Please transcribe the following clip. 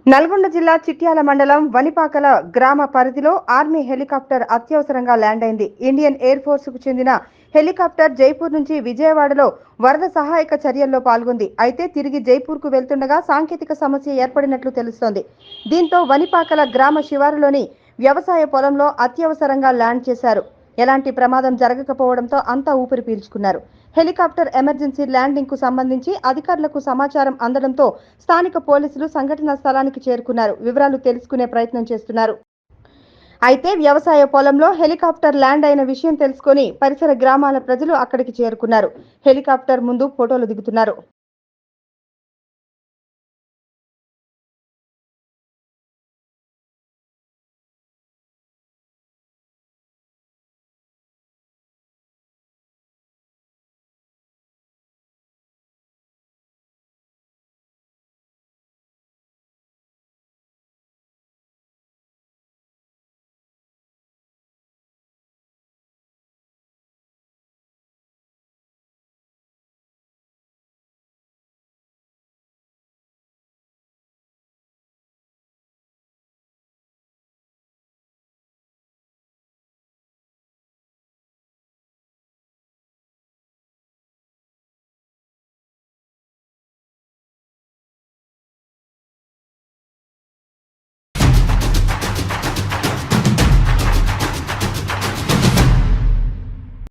నల్గొండ జిల్లా చిట్యాల మండలం వనిపాకల గ్రామ పరిధిలో ఆర్మీ హెలికాప్టర్ అత్యవసరంగా ల్యాండ్ అయింది. ఇండియన్ ఎయిర్ ఫోర్స్ కు చెందిన హెలికాప్టర్ జైపూర్ నుంచి విజయవాడలో వరద సహాయక చర్యల్లో పాల్గొంది. అయితే తిరిగి జైపూర్ కు వెళ్తుండగా సాంకేతిక సమస్య ఏర్పడినట్లు తెలుస్తోంది. దీంతో వనిపాకల గ్రామ శివారులోని వ్యవసాయ పొలంలో అత్యవసరంగా ల్యాండ్ చేశారు. ఎలాంటి ప్రమాదం జరగకపోవడంతో అంతా ఊపిరి పీల్చుకున్నారు. హెలికాప్టర్ ఎమర్జెన్సీ ల్యాండింగ్ కు సంబంధించి అధికారులకు సమాచారం అందడంతో స్థానిక పోలీసులు సంఘటనా స్థలానికి చేరుకున్నారు. వివరాలు తెలుసుకునే ప్రయత్నం చేస్తున్నారు. అయితే వ్యవసాయ పొలంలో హెలికాప్టర్ ల్యాండ్ అయిన విషయం తెలుసుకొని పరిసర గ్రామాల ప్రజలు అక్కడికి చేరుకున్నారు. హెలికాప్టర్ ముందు ఫోటోలు దిగుతున్నారు.